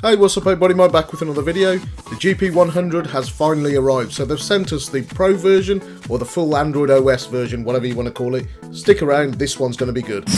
Hey, what's up everybody, Mike back with another video. The GP100 has finally arrived, so they've sent us the Pro version, or the full Android OS version, whatever you want to call it. Stick around, this one's going to be good.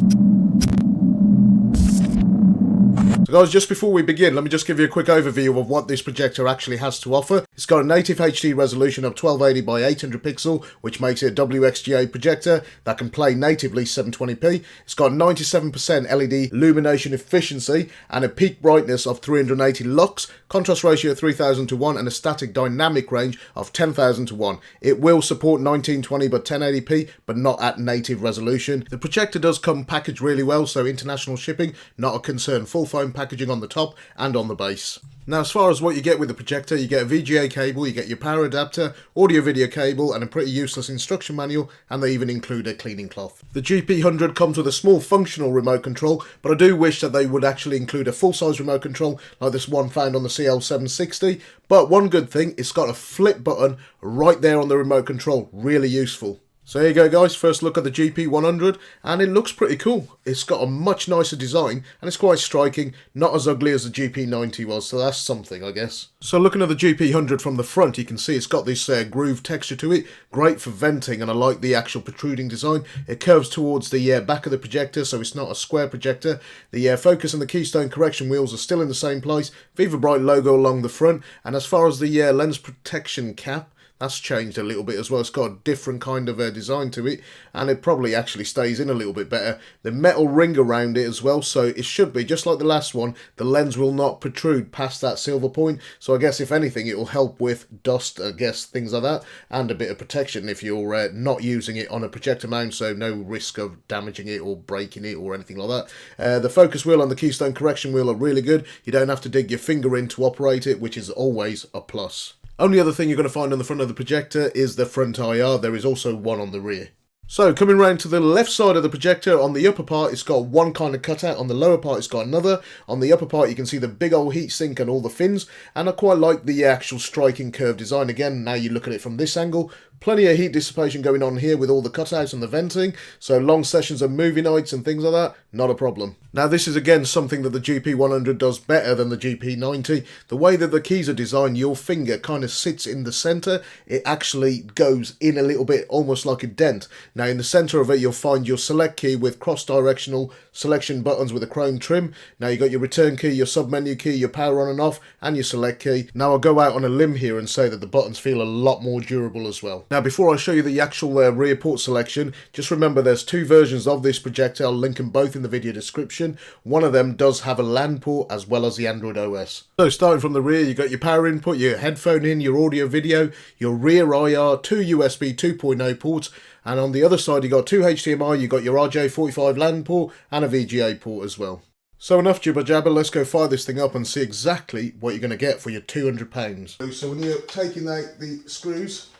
So guys, just before we begin, let me just give you a quick overview of what this projector actually has to offer. It's got a native HD resolution of 1280 by 800 pixel, which makes it a WXGA projector that can play natively 720p. It's got 97% LED illumination efficiency and a peak brightness of 380 lux, contrast ratio of 3000 to 1 and a static dynamic range of 10,000 to 1. It will support 1920 by 1080p, but not at native resolution. The projector does come packaged really well, so international shipping, not a concern. Full foam packaging on the top and on the base. Now, as far as what you get with the projector, you get a VGA cable, you get your power adapter, audio video cable, and a pretty useless instruction manual, and they even include a cleaning cloth. The GP100 comes with a small functional remote control, but I do wish that they would actually include a full-size remote control like this one found on the CL760. But one good thing, it's got a flip button right there on the remote control, really useful. So here you go guys, first look at the GP100, and it looks pretty cool. It's got a much nicer design, and it's quite striking, not as ugly as the GP90 was, so that's something I guess. So looking at the GP100 from the front, you can see it's got this groove texture to it, great for venting, and I like the actual protruding design. It curves towards the back of the projector, so it's not a square projector. The focus and the keystone correction wheels are still in the same place, ViviBright logo along the front, and as far as the lens protection cap, that's changed a little bit as well. It's got a different kind of design to it, and it probably actually stays in a little bit better. The metal ring around it as well, so it should be, just like the last one, the lens will not protrude past that silver point, so I guess if anything it will help with dust, I guess, things like that, and a bit of protection if you're not using it on a projector mount, so no risk of damaging it or breaking it or anything like that. The focus wheel and the keystone correction wheel are really good. You don't have to dig your finger in to operate it, which is always a plus. Only other thing you're going to find on the front of the projector is the front IR. There is also one on the rear. So coming round to the left side of the projector, on the upper part it's got one kind of cutout, on the lower part it's got another. On the upper part you can see the big old heatsink and all the fins, and I quite like the actual striking curved design. Again, now you look at it from this angle, plenty of heat dissipation going on here with all the cutouts and the venting, so long sessions of movie nights and things like that, not a problem. Now this is again something that the GP100 does better than the GP90. The way that the keys are designed, your finger kind of sits in the centre. It actually goes in a little bit, almost like a dent. Now in the centre of it you'll find your select key with cross-directional selection buttons with a chrome trim. Now you've got your return key, your sub-menu key, your power on and off, and your select key. Now I'll go out on a limb here and say that the buttons feel a lot more durable as well. Now before I show you the actual rear port selection, just remember there's two versions of this projector. I'll link them both in the video description. One of them does have a LAN port as well as the Android OS. So starting from the rear, you've got your power input, your headphone in, your audio video, your rear IR, two USB 2.0 ports, and on the other side you've got two HDMI, you've got your RJ45 LAN port and a VGA port as well. So enough jibber jabber, let's go fire this thing up and see exactly what you're going to get for your £200. So when you're taking out the screws,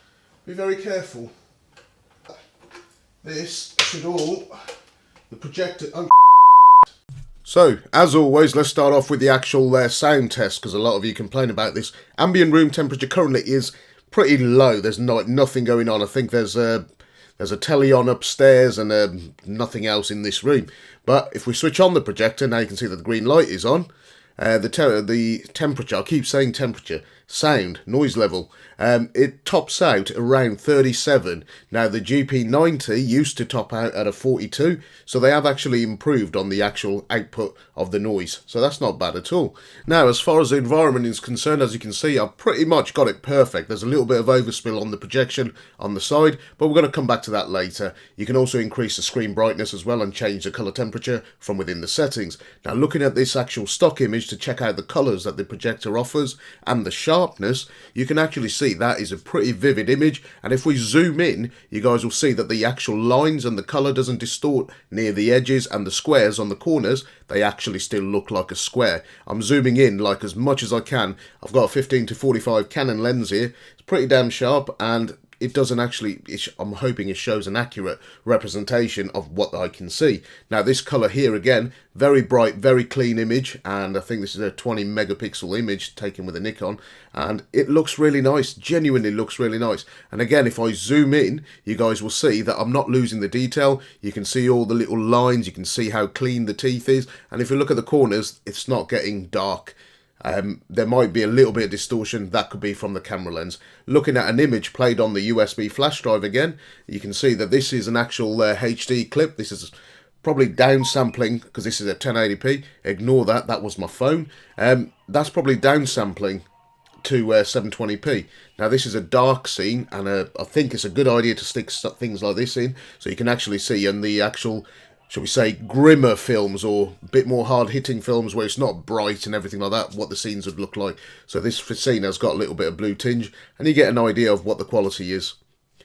be very careful. This should all, the projector... So, as always, let's start off with the actual sound test, because a lot of you complain about this. Ambient room temperature currently is pretty low. There's nothing going on. I think there's a telly on upstairs and nothing else in this room. But if we switch on the projector, now you can see that the green light is on. The temperature, I keep saying temperature, sound, noise level, it tops out around 37. Now the GP90 used to top out at a 42, so they have actually improved on the actual output of the noise, so that's not bad at all. Now as far as the environment is concerned, as you can see, I've pretty much got it perfect. There's a little bit of overspill on the projection on the side, but we're going to come back to that later. You can also increase the screen brightness as well and change the colour temperature from within the settings. Now looking at this actual stock image to check out the colours that the projector offers and the sharpness, you can actually see that is a pretty vivid image, and if we zoom in you guys will see that the actual lines and the colour doesn't distort near the edges, and the squares on the corners, they actually still look like a square. I'm zooming in like as much as I can. I've got a 15 to 45 Canon lens here. It's pretty damn sharp, and it doesn't actually, I'm hoping it shows an accurate representation of what I can see. Now this colour here again, very bright, very clean image, and I think this is a 20 megapixel image taken with a Nikon, and it looks really nice, genuinely looks really nice. And again, if I zoom in, you guys will see that I'm not losing the detail. You can see all the little lines, you can see how clean the teeth is, and if you look at the corners, it's not getting dark. There might be a little bit of distortion. That could be from the camera lens. Looking at an image played on the USB flash drive again, you can see that this is an actual HD clip. This is probably downsampling because this is at 1080p. Ignore that, that was my phone. That's probably downsampling to 720p. Now this is a dark scene, and I think it's a good idea to stick things like this in so you can actually see in the actual, shall we say, grimmer films or a bit more hard-hitting films where it's not bright and everything like that, what the scenes would look like. So this scene has got a little bit of blue tinge, and you get an idea of what the quality is.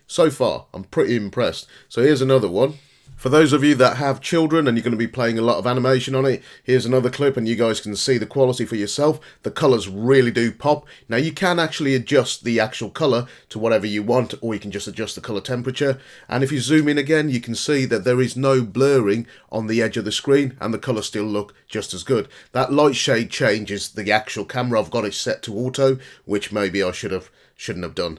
So far, I'm pretty impressed. So here's another one. For those of you that have children and you're going to be playing a lot of animation on it, here's another clip and you guys can see the quality for yourself. The colours really do pop. Now you can actually adjust the actual colour to whatever you want, or you can just adjust the colour temperature. And if you zoom in again, you can see that there is no blurring on the edge of the screen and the colours still look just as good. That light shade changes the actual camera. I've got it set to auto, which maybe I shouldn't have done.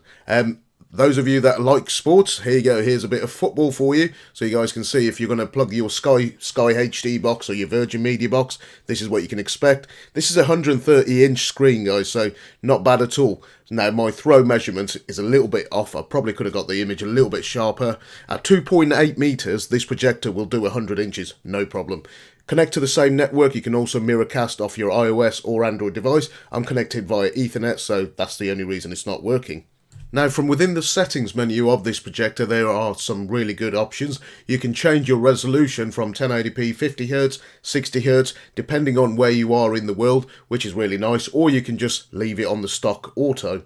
Those of you that like sports, here you go, here's a bit of football for you, so you guys can see if you're going to plug your Sky HD box or your Virgin Media box, this is what you can expect. This is a 130-inch screen, guys, so not bad at all. Now, my throw measurement is a little bit off. I probably could have got the image a little bit sharper. At 2.8 meters, this projector will do 100 inches, no problem. Connect to the same network. You can also mirrorcast off your iOS or Android device. I'm connected via Ethernet, so that's the only reason it's not working. Now, from within the settings menu of this projector, there are some really good options. You can change your resolution from 1080p, 50Hz, 60Hz, depending on where you are in the world, which is really nice, or you can just leave it on the stock auto.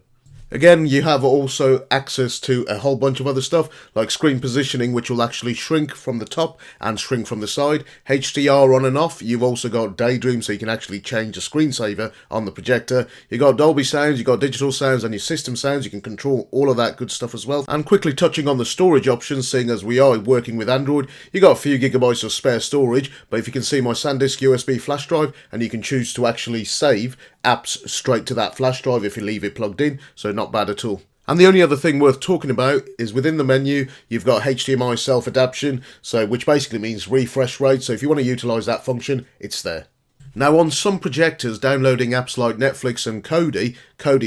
Again, you have also access to a whole bunch of other stuff, like screen positioning, which will actually shrink from the top and shrink from the side. HDR on and off. You've also got Daydream, so you can actually change the screensaver on the projector. You've got Dolby sounds, you've got digital sounds, and your system sounds. You can control all of that good stuff as well. And quickly touching on the storage options, seeing as we are working with Android, you got a few gigabytes of spare storage, but if you can see my SanDisk USB flash drive, and you can choose to actually save apps straight to that flash drive if you leave it plugged in, so not bad at all. And the only other thing worth talking about is within the menu, you've got HDMI self-adaptation, so which basically means refresh rate, so if you want to utilise that function, it's there. Now, on some projectors, downloading apps like Netflix and Kodi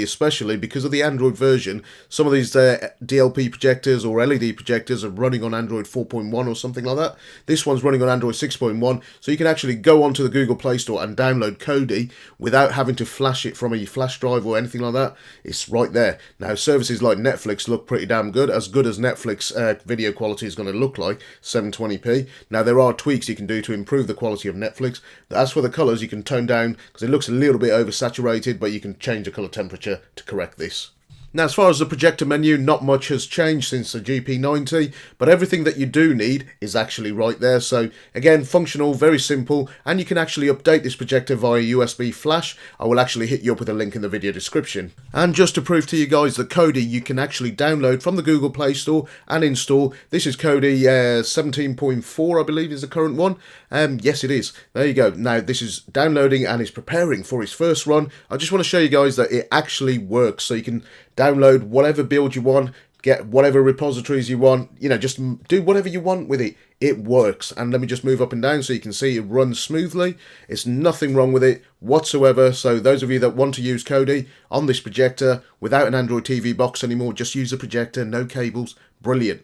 especially, because of the Android version, some of these DLP projectors or LED projectors are running on Android 4.1 or something like that. This one's running on Android 6.1, so you can actually go onto the Google Play Store and download Kodi without having to flash it from a flash drive or anything like that. It's right there. Now, services like Netflix look pretty damn good as Netflix video quality is going to look like, 720p. Now, there are tweaks you can do to improve the quality of Netflix. As for the colours, you can tone down because it looks a little bit oversaturated, but you can change the colour temperature to correct this. Now, as far as the projector menu, not much has changed since the GP90, but everything that you do need is actually right there. So again, functional, very simple, and you can actually update this projector via USB flash. I will actually hit you up with a link in the video description. And just to prove to you guys that Kodi you can actually download from the Google Play Store and install. This is Kodi 17.4, I believe is the current one. Yes, it is. There you go. Now, this is downloading and is preparing for its first run. I just want to show you guys that it actually works, so you can download whatever build you want, get whatever repositories you want, you know, just do whatever you want with it. It works. And let me just move up and down so you can see it runs smoothly. It's nothing wrong with it whatsoever. So those of you that want to use Kodi on this projector without an Android TV box anymore, just use the projector, no cables. Brilliant.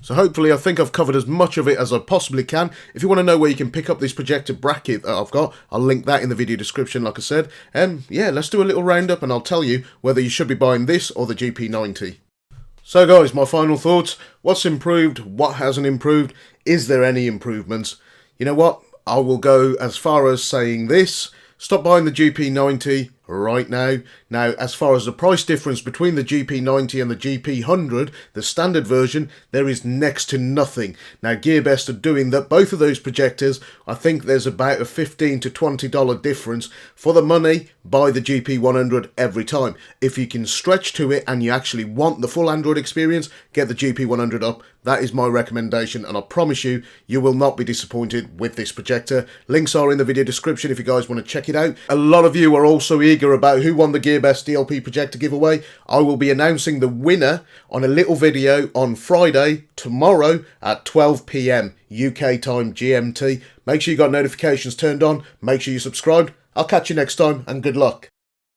So hopefully I think I've covered as much of it as I possibly can. If you want to know where you can pick up this projector bracket that I've got, I'll link that in the video description like I said. Yeah, let's do a little roundup and I'll tell you whether you should be buying this or the GP90. So guys, my final thoughts. What's improved? What hasn't improved? Is there any improvements? You know what? I will go as far as saying this. Stop buying the GP90 right now. Now, as far as the price difference between the GP90 and the GP100, the standard version, there is next to nothing. Now, GearBest are doing that. Both of those projectors, I think there's about a $15 to $20 difference. For the money, buy the GP100 every time. If you can stretch to it and you actually want the full Android experience, get the GP100 up. That is my recommendation, and I promise you, you will not be disappointed with this projector. Links are in the video description if you guys want to check it out. A lot of you are also eager about who won the GearBest DLP projector giveaway. I will be announcing the winner on a little video on Friday, tomorrow at 12 PM UK time GMT. Make sure you got notifications turned on, make sure you subscribed, I'll catch you next time, and good luck.